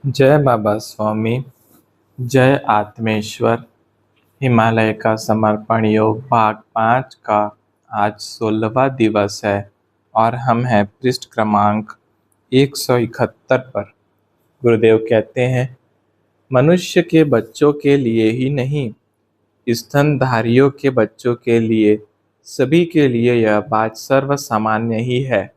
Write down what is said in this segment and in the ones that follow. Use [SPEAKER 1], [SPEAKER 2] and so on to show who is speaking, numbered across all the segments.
[SPEAKER 1] जय बाबा स्वामी। जय आत्मेश्वर। हिमालय का समर्पण योग भाग 5 का आज 16वां दिवस है और हम हैं पृष्ठ क्रमांक 171 पर। गुरुदेव कहते हैं, मनुष्य के बच्चों के लिए ही नहीं, स्तनधारियों के बच्चों के लिए, सभी के लिए यह बात सर्वसामान्य ही है।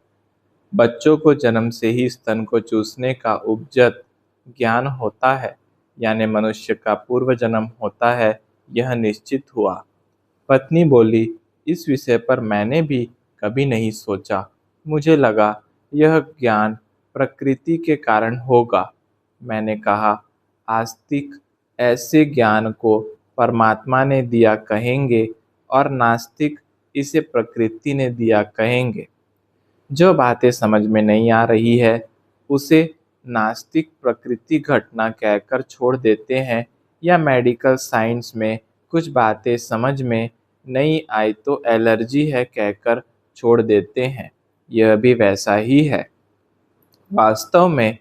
[SPEAKER 1] बच्चों को जन्म से ही स्तन को चूसने का उपजत ज्ञान होता है, यानी मनुष्य का पूर्व जन्म होता है, यह निश्चित हुआ। पत्नी बोली, इस विषय पर मैंने भी कभी नहीं सोचा। मुझे लगा यह ज्ञान प्रकृति के कारण होगा। मैंने कहा, आस्तिक ऐसे ज्ञान को परमात्मा ने दिया कहेंगे और नास्तिक इसे प्रकृति ने दिया कहेंगे। जो बातें समझ में नहीं आ रही है उसे नास्तिक प्रकृति घटना कहकर छोड़ देते हैं, या मेडिकल साइंस में कुछ बातें समझ में नहीं आई तो एलर्जी है कहकर छोड़ देते हैं। यह भी वैसा ही है। वास्तव में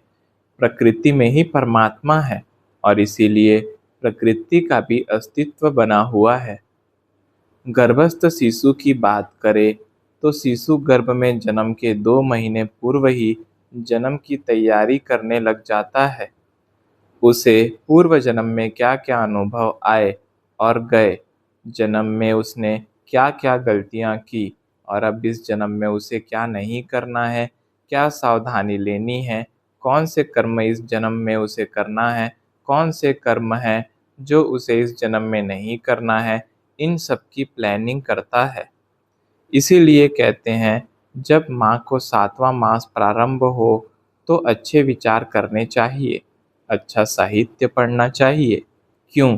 [SPEAKER 1] प्रकृति में ही परमात्मा है और इसीलिए प्रकृति का भी अस्तित्व बना हुआ है। गर्भस्थ शिशु की बात करें तो शिशु गर्भ में जन्म के 2 महीने पूर्व ही जन्म की तैयारी करने लग जाता है। उसे पूर्व जन्म में क्या क्या अनुभव आए और गए, जन्म में उसने क्या क्या गलतियां की और अब इस जन्म में उसे क्या नहीं करना है, क्या सावधानी लेनी है, कौन से कर्म इस जन्म में उसे करना है, कौन से कर्म हैं जो उसे इस जन्म में नहीं करना है, इन सब की प्लानिंग करता है। इसीलिए कहते हैं, जब माँ को 7वां मास प्रारंभ हो तो अच्छे विचार करने चाहिए, अच्छा साहित्य पढ़ना चाहिए। क्यों?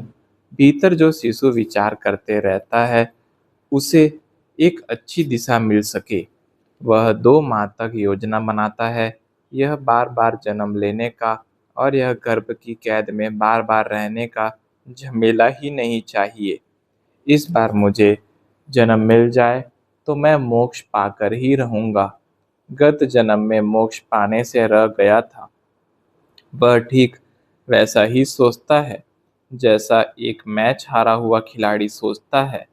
[SPEAKER 1] भीतर जो शिशु विचार करते रहता है उसे एक अच्छी दिशा मिल सके। वह 2 माह तक योजना बनाता है, यह बार बार जन्म लेने का और यह गर्भ की कैद में बार बार रहने का झमेला ही नहीं चाहिए। इस बार मुझे जन्म मिल जाए तो मैं मोक्ष पाकर ही रहूंगा। गत जन्म में मोक्ष पाने से रह गया था। वह ठीक वैसा ही सोचता है जैसा एक मैच हारा हुआ खिलाड़ी सोचता है।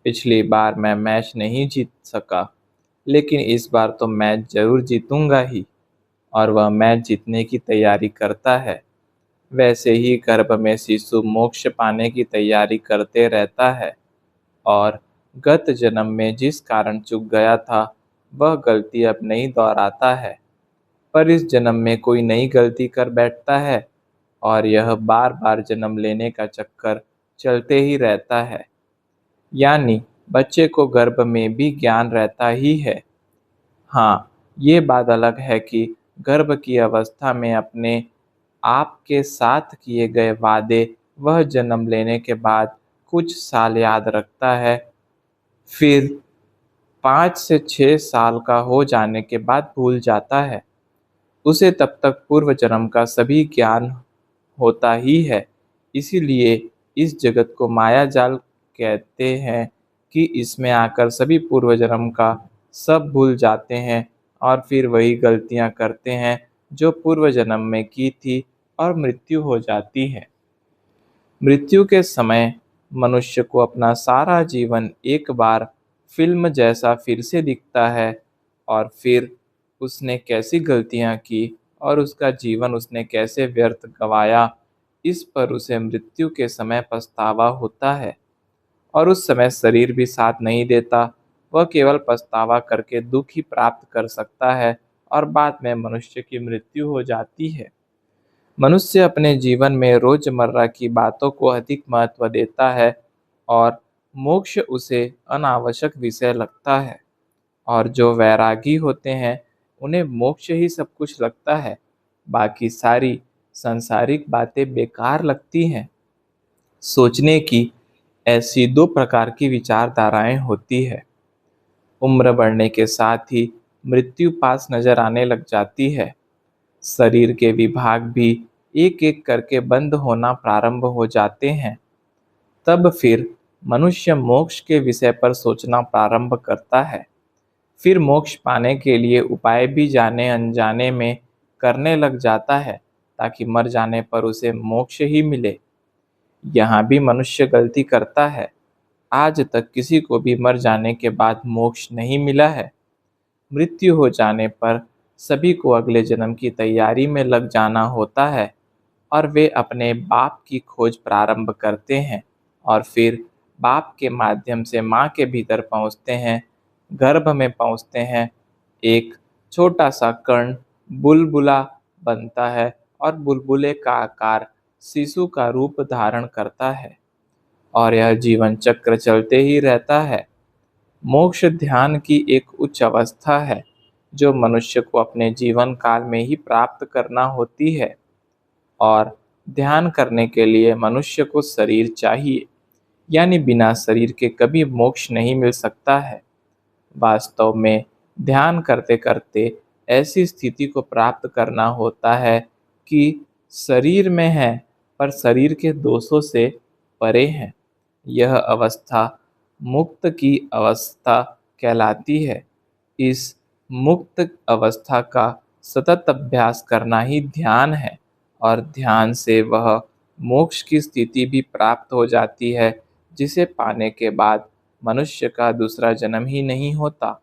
[SPEAKER 1] पिछली बार मैं मैच नहीं जीत सका, लेकिन इस बार तो मैच जरूर जीतूंगा ही, और वह मैच जीतने की तैयारी करता है। वैसे ही गर्भ में शिशु मोक्ष पाने की तैयारी करते रहता है और गत जन्म में जिस कारण चूक गया था वह गलती अब नहीं दोहराता है, पर इस जन्म में कोई नई गलती कर बैठता है और यह बार बार जन्म लेने का चक्कर चलते ही रहता है। यानी बच्चे को गर्भ में भी ज्ञान रहता ही है। हाँ, ये बात अलग है कि गर्भ की अवस्था में अपने आप के साथ किए गए वादे वह जन्म लेने के बाद कुछ साल याद रखता है, फिर 5 से 6 साल का हो जाने के बाद भूल जाता है। उसे तब तक पूर्व जन्म का सभी ज्ञान होता ही है। इसीलिए इस जगत को माया जाल कहते हैं कि इसमें आकर सभी पूर्व जन्म का सब भूल जाते हैं और फिर वही गलतियां करते हैं जो पूर्व जन्म में की थी और मृत्यु हो जाती है। मृत्यु के समय मनुष्य को अपना सारा जीवन एक बार फिल्म जैसा फिर से दिखता है और फिर उसने कैसी गलतियां की और उसका जीवन उसने कैसे व्यर्थ गंवाया, इस पर उसे मृत्यु के समय पछतावा होता है। और उस समय शरीर भी साथ नहीं देता, वह केवल पछतावा करके दुख ही प्राप्त कर सकता है और बाद में मनुष्य की मृत्यु हो जाती है। मनुष्य अपने जीवन में रोजमर्रा की बातों को अधिक महत्व देता है और मोक्ष उसे अनावश्यक विषय लगता है, और जो वैरागी होते हैं उन्हें मोक्ष ही सब कुछ लगता है, बाकी सारी सांसारिक बातें बेकार लगती हैं। सोचने की ऐसी 2 प्रकार की विचारधाराएं होती है। उम्र बढ़ने के साथ ही मृत्यु पास नजर आने लग जाती है। शरीर के विभाग भी एक एक करके बंद होना प्रारंभ हो जाते हैं। तब फिर मनुष्य मोक्ष के विषय पर सोचना प्रारंभ करता है। फिर मोक्ष पाने के लिए उपाय भी जाने अनजाने में करने लग जाता है। ताकि मर जाने पर उसे मोक्ष ही मिले। यहाँ भी मनुष्य गलती करता है। आज तक किसी को भी मर जाने के बाद मोक्ष नहीं मिला है। मृत्यु हो जाने पर सभी को अगले जन्म की तैयारी में लग जाना होता है और वे अपने बाप की खोज प्रारंभ करते हैं और फिर बाप के माध्यम से माँ के भीतर पहुँचते हैं, गर्भ में पहुँचते हैं। एक छोटा सा कण बुलबुला बनता है और बुलबुले का आकार शिशु का रूप धारण करता है और यह जीवन चक्र चलते ही रहता है। मोक्ष ध्यान की एक उच्च अवस्था है जो मनुष्य को अपने जीवन काल में ही प्राप्त करना होती है और ध्यान करने के लिए मनुष्य को शरीर चाहिए, यानी बिना शरीर के कभी मोक्ष नहीं मिल सकता है। वास्तव में ध्यान करते करते ऐसी स्थिति को प्राप्त करना होता है कि शरीर में है पर शरीर के दोषों से परे है। यह अवस्था मुक्त की अवस्था कहलाती है। इस मुक्त अवस्था का सतत अभ्यास करना ही ध्यान है और ध्यान से वह मोक्ष की स्थिति भी प्राप्त हो जाती है, जिसे पाने के बाद मनुष्य का दूसरा जन्म ही नहीं होता,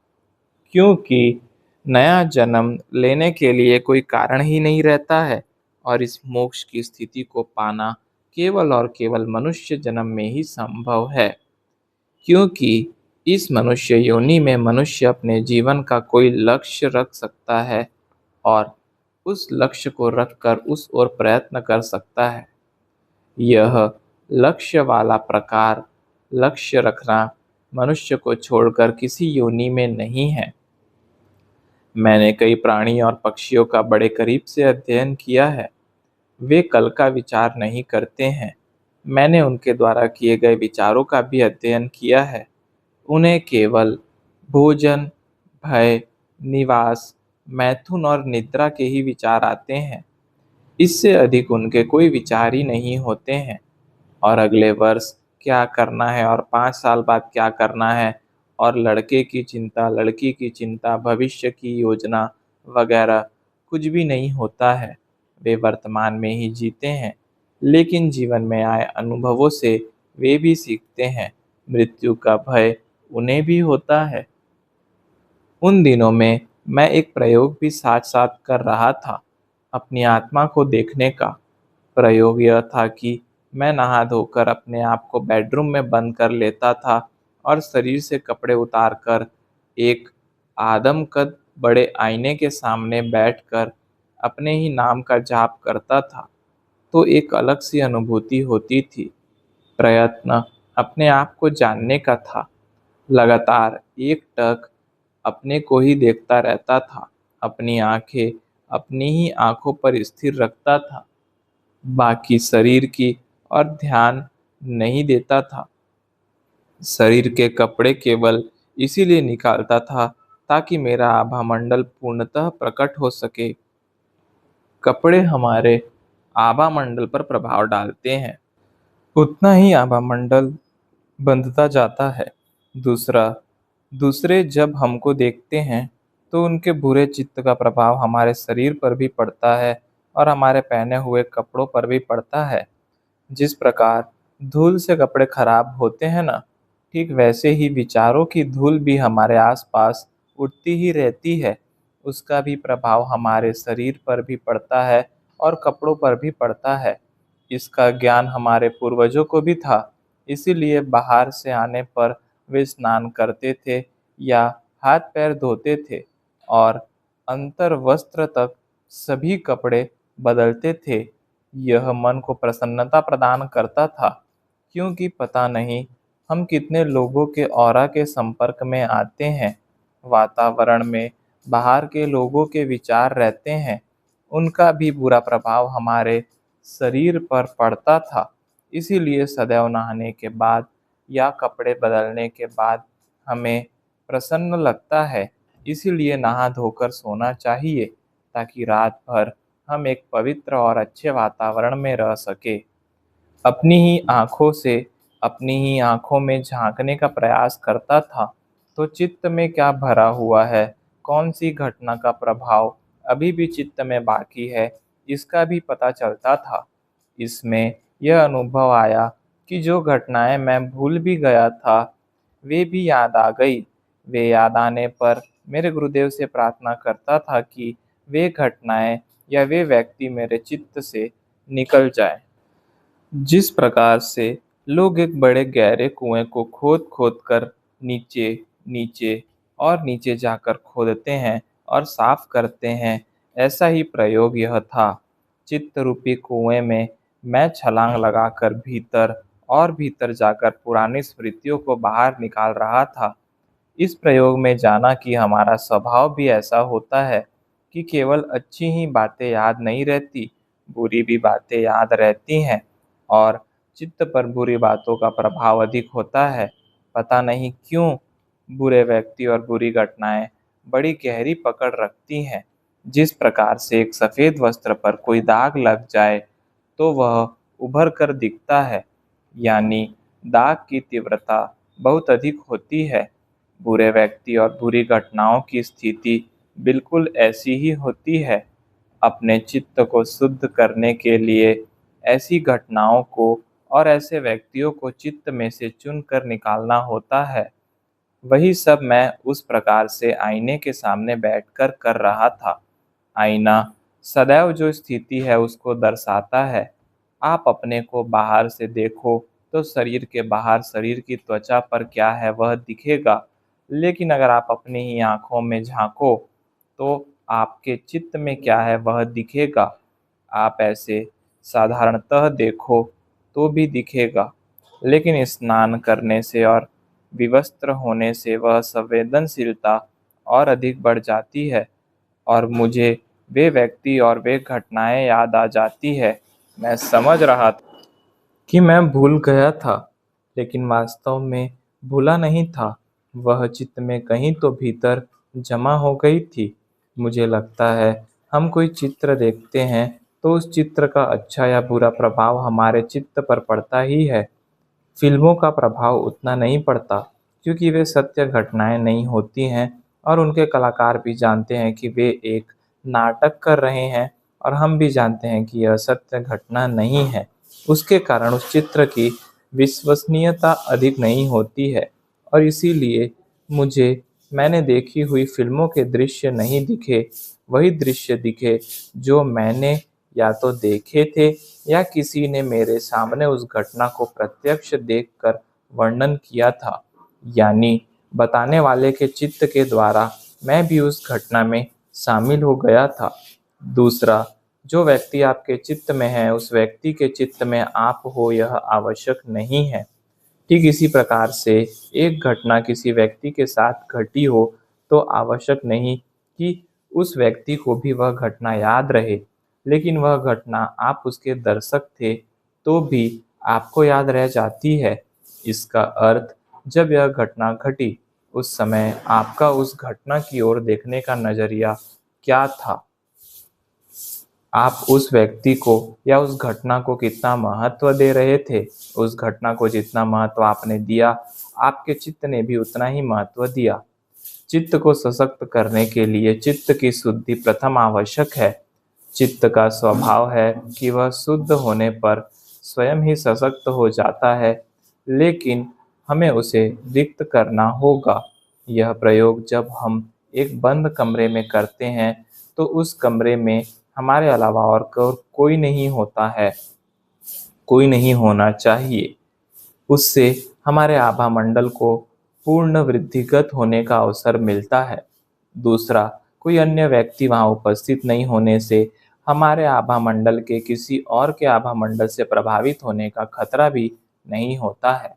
[SPEAKER 1] क्योंकि नया जन्म लेने के लिए कोई कारण ही नहीं रहता है और इस मोक्ष की स्थिति को पाना केवल और केवल मनुष्य जन्म में ही संभव है। क्योंकि इस मनुष्य योनि में मनुष्य अपने जीवन का कोई लक्ष्य रख सकता है और उस लक्ष्य को रखकर उस ओर प्रयत्न कर सकता है। यह लक्ष्य वाला प्रकार लक्ष्य रखना मनुष्य को छोड़कर किसी योनि में नहीं है। मैंने कई प्राणी और पक्षियों का बड़े करीब से अध्ययन किया है। वे कल का विचार नहीं करते हैं। मैंने उनके द्वारा किए गए विचारों का भी अध्ययन किया है। उन्हें केवल भोजन, भय, निवास, मैथुन और निद्रा के ही विचार आते हैं। इससे अधिक उनके कोई विचार ही नहीं होते हैं। और अगले वर्ष क्या करना है और 5 साल बाद क्या करना है और लड़के की चिंता, लड़की की चिंता, भविष्य की योजना वगैरह कुछ भी नहीं होता है। वे वर्तमान में ही जीते हैं, लेकिन जीवन में आए अनुभवों से वे भी सीखते हैं। मृत्यु का भय उन्हें भी होता है। उन दिनों में मैं एक प्रयोग भी साथ साथ कर रहा था, अपनी आत्मा को देखने का। प्रयोग यह था कि मैं नहा धोकर अपने आप को बेडरूम में बंद कर लेता था और शरीर से कपड़े उतारकर एक आदमकद बड़े आईने के सामने बैठकर अपने ही नाम का जाप करता था। तो एक अलग सी अनुभूति होती थी। प्रयत्न अपने आप को जानने का था। लगातार एक टक अपने को ही देखता रहता था। अपनी आंखें अपनी ही आंखों पर स्थिर रखता था। बाकी शरीर की और ध्यान नहीं देता था। शरीर के कपड़े केवल इसीलिए निकालता था ताकि मेरा आभा मंडल पूर्णतः प्रकट हो सके। कपड़े हमारे आभा मंडल पर प्रभाव डालते हैं, उतना ही आभा मंडल बंधता जाता है। दूसरे जब हमको देखते हैं तो उनके बुरे चित्त का प्रभाव हमारे शरीर पर भी पड़ता है और हमारे पहने हुए कपड़ों पर भी पड़ता है। जिस प्रकार धूल से कपड़े खराब होते हैं ना, ठीक वैसे ही विचारों की धूल भी हमारे आसपास उड़ती ही रहती है। उसका भी प्रभाव हमारे शरीर पर भी पड़ता है और कपड़ों पर भी पड़ता है। इसका ज्ञान हमारे पूर्वजों को भी था, इसीलिए बाहर से आने पर वे स्नान करते थे या हाथ पैर धोते थे और अंतर वस्त्र तक सभी कपड़े बदलते थे। यह मन को प्रसन्नता प्रदान करता था, क्योंकि पता नहीं हम कितने लोगों के ऑरा के संपर्क में आते हैं। वातावरण में बाहर के लोगों के विचार रहते हैं, उनका भी बुरा प्रभाव हमारे शरीर पर पड़ता था। इसीलिए सदैव नहाने के बाद या कपड़े बदलने के बाद हमें प्रसन्न लगता है। इसीलिए नहा धोकर सोना चाहिए ताकि रात भर हम एक पवित्र और अच्छे वातावरण में रह सके। अपनी ही आँखों से अपनी ही आँखों में झांकने का प्रयास करता था तो चित्त में क्या भरा हुआ है, कौन सी घटना का प्रभाव अभी भी चित्त में बाकी है, इसका भी पता चलता था। इसमें यह अनुभव आया कि जो घटनाएं मैं भूल भी गया था, वे भी याद आ गई। वे याद आने पर मेरे गुरुदेव से प्रार्थना करता था कि वे घटनाएं या वे व्यक्ति मेरे चित्त से निकल जाए। जिस प्रकार से लोग एक बड़े गहरे कुएं को खोद खोद कर नीचे नीचे और नीचे जाकर खोदते हैं और साफ करते हैं, ऐसा ही प्रयोग यह था। चित्त रूपी कुएं में मैं छलांग लगाकर भीतर और भीतर जाकर पुरानी स्मृतियों को बाहर निकाल रहा था। इस प्रयोग में जाना कि हमारा स्वभाव भी ऐसा होता है कि केवल अच्छी ही बातें याद नहीं रहती, बुरी भी बातें याद रहती हैं और चित्त पर बुरी बातों का प्रभाव अधिक होता है। पता नहीं क्यों बुरे व्यक्ति और बुरी घटनाएं बड़ी गहरी पकड़ रखती हैं। जिस प्रकार से एक सफ़ेद वस्त्र पर कोई दाग लग जाए तो वह उभर कर दिखता है, यानी दाग की तीव्रता बहुत अधिक होती है। बुरे व्यक्ति और बुरी घटनाओं की स्थिति बिल्कुल ऐसी ही होती है। अपने चित्त को शुद्ध करने के लिए ऐसी घटनाओं को और ऐसे व्यक्तियों को चित्त में से चुनकर निकालना होता है। वही सब मैं उस प्रकार से आईने के सामने बैठकर कर रहा था। आईना सदैव जो स्थिति है उसको दर्शाता है। आप अपने को बाहर से देखो तो शरीर के बाहर शरीर की त्वचा पर क्या है वह दिखेगा, लेकिन अगर आप अपनी ही आँखों में झाँको तो आपके चित्त में क्या है वह दिखेगा। आप ऐसे साधारणतः देखो तो भी दिखेगा, लेकिन स्नान करने से और विवस्त्र होने से वह संवेदनशीलता और अधिक बढ़ जाती है और मुझे वे व्यक्ति और वे घटनाएं याद आ जाती है। मैं समझ रहा था कि मैं भूल गया था, लेकिन वास्तव में भूला नहीं था। वह चित्त में कहीं तो भीतर जमा हो गई थी। मुझे लगता है हम कोई चित्र देखते हैं तो उस चित्र का अच्छा या बुरा प्रभाव हमारे चित्त पर पड़ता ही है। फिल्मों का प्रभाव उतना नहीं पड़ता, क्योंकि वे सत्य घटनाएं नहीं होती हैं और उनके कलाकार भी जानते हैं कि वे एक नाटक कर रहे हैं और हम भी जानते हैं कि यह सत्य घटना नहीं है। उसके कारण उस चित्र की विश्वसनीयता अधिक नहीं होती है और इसीलिए मुझे मैंने देखी हुई फिल्मों के दृश्य नहीं दिखे, वही दृश्य दिखे जो मैंने या तो देखे थे या किसी ने मेरे सामने उस घटना को प्रत्यक्ष देखकर वर्णन किया था। यानी बताने वाले के चित्त के द्वारा मैं भी उस घटना में शामिल हो गया था। दूसरा, जो व्यक्ति आपके चित्त में है उस व्यक्ति के चित्त में आप हो यह आवश्यक नहीं है। ठीक इसी प्रकार से एक घटना किसी व्यक्ति के साथ घटी हो तो आवश्यक नहीं कि उस व्यक्ति को भी वह घटना याद रहे, लेकिन वह घटना आप उसके दर्शक थे तो भी आपको याद रह जाती है। इसका अर्थ जब यह घटना घटी उस समय आपका उस घटना की ओर देखने का नजरिया क्या था, आप उस व्यक्ति को या उस घटना को कितना महत्व दे रहे थे। उस घटना को जितना महत्व आपने दिया, आपके चित्त ने भी उतना ही महत्व दिया। चित्त को सशक्त करने के लिए चित्त की शुद्धि प्रथम आवश्यक है। चित्त का स्वभाव है कि वह शुद्ध होने पर स्वयं ही सशक्त हो जाता है, लेकिन हमें उसे रिक्त करना होगा। यह प्रयोग जब हम एक बंद कमरे में करते हैं तो उस कमरे में हमारे अलावा और कोई नहीं होता है, कोई नहीं होना चाहिए। उससे हमारे आभा मंडल को पूर्ण वृद्धिगत होने का अवसर मिलता है। दूसरा, कोई अन्य व्यक्ति वहाँ उपस्थित नहीं होने से हमारे आभा मंडल के किसी और के आभा मंडल से प्रभावित होने का खतरा भी नहीं होता है।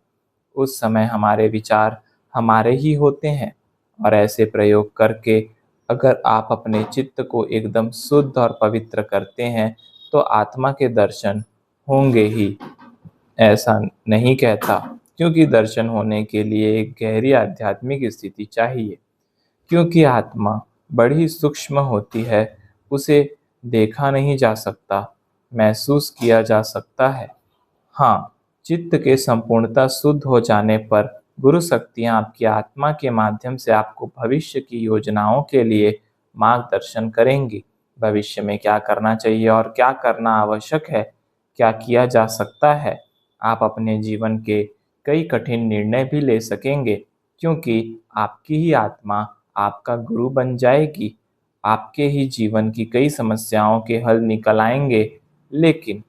[SPEAKER 1] उस समय हमारे विचार हमारे ही होते हैं और ऐसे प्रयोग करके अगर आप अपने चित्त को एकदम शुद्ध और पवित्र करते हैं तो आत्मा के दर्शन होंगे ही। ऐसा नहीं कहता, क्योंकि दर्शन होने के लिए एक गहरी आध्यात्मिक स्थिति चाहिए, क्योंकि आत्मा बड़ी सूक्ष्म होती है, उसे देखा नहीं जा सकता, महसूस किया जा सकता है। हाँ, चित्त के संपूर्णता शुद्ध हो जाने पर गुरु शक्तियाँ आपकी आत्मा के माध्यम से आपको भविष्य की योजनाओं के लिए मार्गदर्शन करेंगी। भविष्य में क्या करना चाहिए और क्या करना आवश्यक है, क्या किया जा सकता है। आप अपने जीवन के कई कठिन निर्णय भी ले सकेंगे, क्योंकि आपकी ही आत्मा आपका गुरु बन जाएगी। आपके ही जीवन की कई समस्याओं के हल निकल आएंगे। लेकिन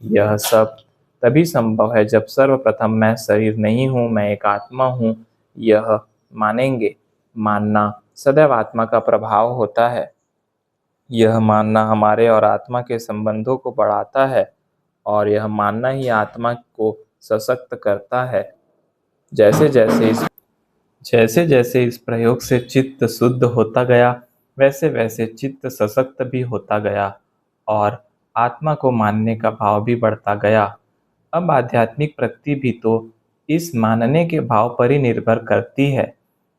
[SPEAKER 1] यह सब तभी संभव है जब सर्वप्रथम मैं शरीर नहीं हूँ, मैं एक आत्मा हूँ, यह मानेंगे। मानना सदैव आत्मा का प्रभाव होता है। यह मानना हमारे और आत्मा के संबंधों को बढ़ाता है, और यह मानना ही आत्मा को सशक्त करता है। जैसे जैसे इस प्रयोग से चित्त शुद्ध होता गया, वैसे वैसे चित्त सशक्त भी होता गया और आत्मा को मानने का भाव भी बढ़ता गया। अब आध्यात्मिक प्रगति भी तो इस मानने के भाव पर ही निर्भर करती है।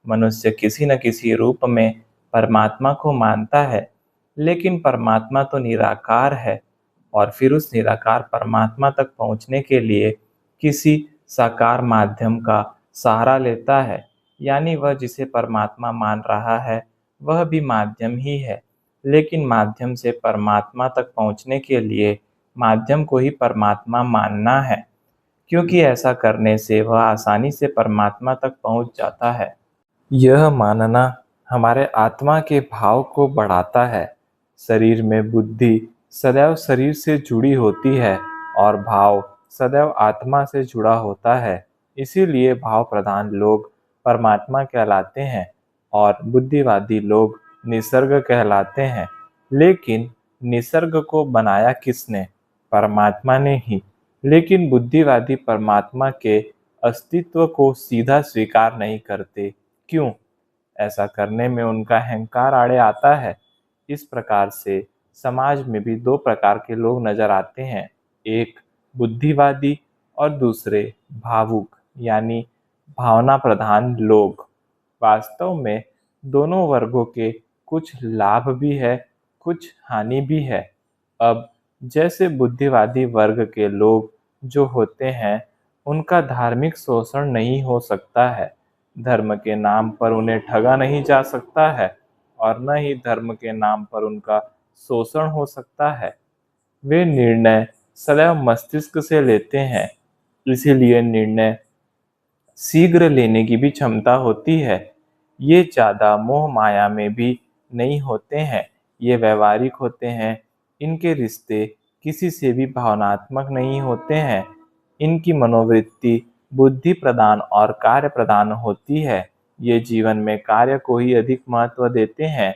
[SPEAKER 1] मनुष्य किसी न किसी रूप में परमात्मा को मानता है, लेकिन परमात्मा तो निराकार है, और फिर उस निराकार परमात्मा तक पहुंचने के लिए किसी साकार माध्यम का सहारा लेता है। यानी वह जिसे परमात्मा मान रहा है वह भी माध्यम ही है, लेकिन माध्यम से परमात्मा तक पहुंचने के लिए माध्यम को ही परमात्मा मानना है, क्योंकि ऐसा करने से वह आसानी से परमात्मा तक पहुंच जाता है। यह मानना हमारे आत्मा के भाव को बढ़ाता है। शरीर में बुद्धि सदैव शरीर से जुड़ी होती है और भाव सदैव आत्मा से जुड़ा होता है। इसीलिए भाव प्रधान लोग परमात्मा कहलाते हैं और बुद्धिवादी लोग निसर्ग कहलाते हैं। लेकिन निसर्ग को बनाया किसने? परमात्मा ने ही। लेकिन बुद्धिवादी परमात्मा के अस्तित्व को सीधा स्वीकार नहीं करते। क्यों? ऐसा करने में उनका अहंकार आड़े आता है। इस प्रकार से समाज में भी दो प्रकार के लोग नजर आते हैं, एक बुद्धिवादी और दूसरे भावुक यानी भावना प्रधान लोग। वास्तव में दोनों वर्गों के कुछ लाभ भी है, कुछ हानि भी है। अब जैसे बुद्धिवादी वर्ग के लोग जो होते हैं, उनका धार्मिक शोषण नहीं हो सकता है। धर्म के नाम पर उन्हें ठगा नहीं जा सकता है और न ही धर्म के नाम पर उनका शोषण हो सकता है। वे निर्णय सदैव मस्तिष्क से लेते हैं, इसीलिए निर्णय शीघ्र लेने की भी क्षमता होती है। ये ज़्यादा मोह माया में भी नहीं होते हैं, ये व्यवहारिक होते हैं। इनके रिश्ते किसी से भी भावनात्मक नहीं होते हैं। इनकी मनोवृत्ति बुद्धि प्रधान और कार्य प्रधान होती है। ये जीवन में कार्य को ही अधिक महत्व देते हैं।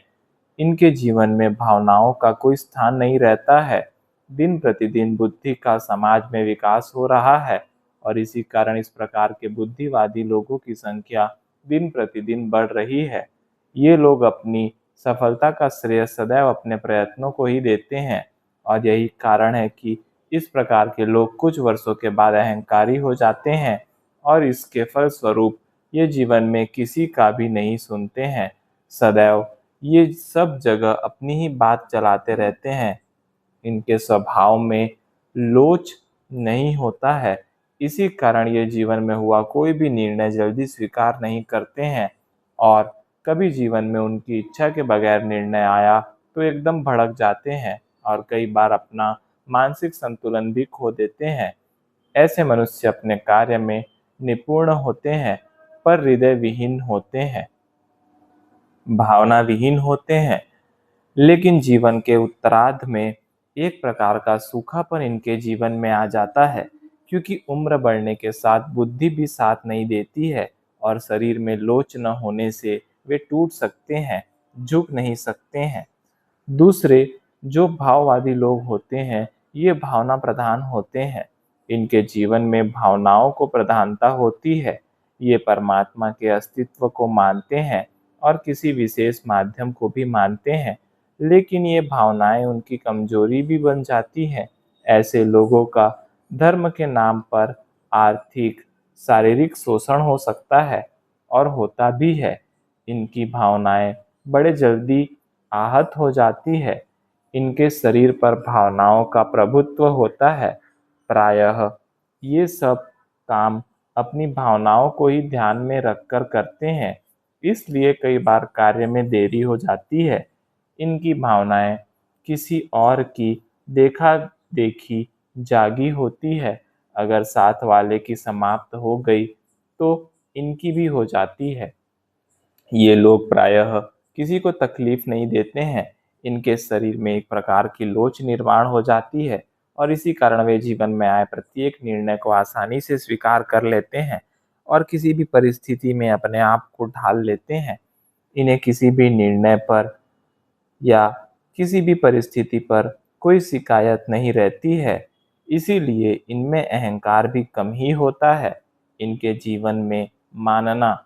[SPEAKER 1] इनके जीवन में भावनाओं का कोई स्थान नहीं रहता है। दिन प्रतिदिन बुद्धि का समाज में विकास हो रहा है और इसी कारण इस प्रकार के बुद्धिवादी लोगों की संख्या दिन प्रतिदिन बढ़ रही है। ये लोग अपनी सफलता का श्रेय सदैव अपने प्रयत्नों को ही देते हैं और यही कारण है कि इस प्रकार के लोग कुछ वर्षों के बाद अहंकारी हो जाते हैं और इसके फलस्वरूप ये जीवन में किसी का भी नहीं सुनते हैं। सदैव ये सब जगह अपनी ही बात चलाते रहते हैं। इनके स्वभाव में लोच नहीं होता है। इसी कारण ये जीवन में हुआ कोई भी निर्णय जल्दी स्वीकार नहीं करते हैं और कभी जीवन में उनकी इच्छा के बगैर निर्णय आया तो एकदम भड़क जाते हैं और कई बार अपना मानसिक संतुलन भी खो देते हैं। ऐसे मनुष्य अपने कार्य में निपुण होते हैं पर हृदय विहीन होते हैं, भावना विहीन होते हैं। लेकिन जीवन के उत्तरार्ध में एक प्रकार का सूखापन इनके जीवन में आ जाता है, क्योंकि उम्र बढ़ने के साथ बुद्धि भी साथ नहीं देती है और शरीर में लोच न होने से वे टूट सकते हैं, झुक नहीं सकते हैं। दूसरे जो भाववादी लोग होते हैं, ये भावना प्रधान होते हैं। इनके जीवन में भावनाओं को प्रधानता होती है। ये परमात्मा के अस्तित्व को मानते हैं और किसी विशेष माध्यम को भी मानते हैं, लेकिन ये भावनाएं उनकी कमजोरी भी बन जाती हैं। ऐसे लोगों का धर्म के नाम पर आर्थिक शारीरिक शोषण हो सकता है और होता भी है। इनकी भावनाएं बड़े जल्दी आहत हो जाती है। इनके शरीर पर भावनाओं का प्रभुत्व होता है। प्रायः ये सब काम अपनी भावनाओं को ही ध्यान में रखकर करते हैं, इसलिए कई बार कार्य में देरी हो जाती है। इनकी भावनाएं किसी और की देखा देखी जागी होती है। अगर साथ वाले की समाप्त हो गई तो इनकी भी हो जाती है। ये लोग प्रायः किसी को तकलीफ नहीं देते हैं। इनके शरीर में एक प्रकार की लोच निर्माण हो जाती है और इसी कारण वे जीवन में आए प्रत्येक निर्णय को आसानी से स्वीकार कर लेते हैं और किसी भी परिस्थिति में अपने आप को ढाल लेते हैं। इन्हें किसी भी निर्णय पर या किसी भी परिस्थिति पर कोई शिकायत नहीं रहती है। इसीलिए इनमें अहंकार भी कम ही होता है। इनके जीवन में मानना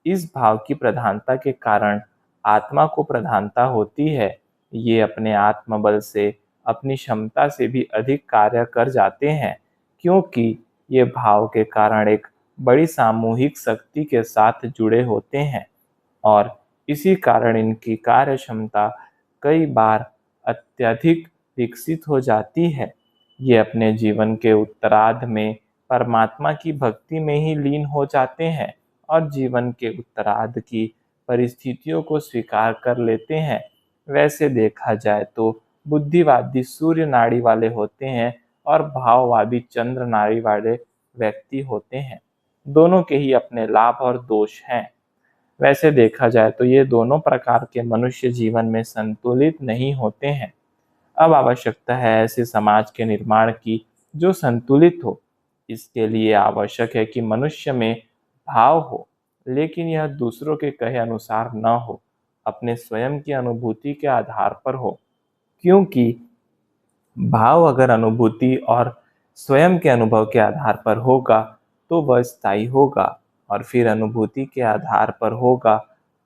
[SPEAKER 1] इस भाव की प्रधानता के कारण आत्मा को प्रधानता होती है। ये अपने आत्मबल से, अपनी क्षमता से भी अधिक कार्य कर जाते हैं, क्योंकि ये भाव के कारण एक बड़ी सामूहिक शक्ति के साथ जुड़े होते हैं और इसी कारण इनकी कार्य क्षमता कई बार अत्यधिक विकसित हो जाती है। ये अपने जीवन के उत्तरार्ध में परमात्मा की भक्ति में ही लीन हो जाते हैं और जीवन के उत्तरार्ध की परिस्थितियों को स्वीकार कर लेते हैं। वैसे देखा जाए तो बुद्धिवादी सूर्य नाड़ी वाले होते हैं और भाववादी चंद्र नाड़ी वाले व्यक्ति होते हैं। दोनों के ही अपने लाभ और दोष हैं। वैसे देखा जाए तो ये दोनों प्रकार के मनुष्य जीवन में संतुलित नहीं होते हैं। अब आवश्यकता है ऐसे समाज के निर्माण की जो संतुलित हो। इसके लिए आवश्यक है कि मनुष्य में भाव हो, लेकिन यह दूसरों के कहे अनुसार न हो, अपने स्वयं की अनुभूति के आधार पर हो। क्योंकि भाव अगर अनुभूति और स्वयं के अनुभव के आधार पर होगा तो वह स्थायी होगा, और फिर अनुभूति के आधार पर होगा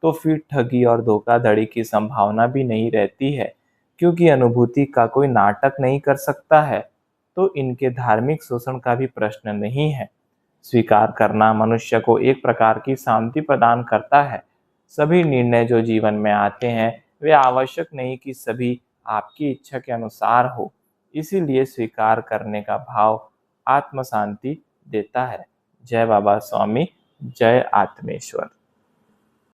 [SPEAKER 1] तो फिर ठगी और धोखाधड़ी की संभावना भी नहीं रहती है। क्योंकि अनुभूति का कोई नाटक नहीं कर सकता है तो इनके धार्मिक शोषण का भी प्रश्न नहीं है। स्वीकार करना मनुष्य को एक प्रकार की शांति प्रदान करता है। सभी निर्णय जो जीवन में आते हैं वे आवश्यक नहीं कि सभी आपकी इच्छा के अनुसार हो। इसीलिए स्वीकार करने का भाव आत्म शांति देता है। जय बाबा स्वामी, जय आत्मेश्वर।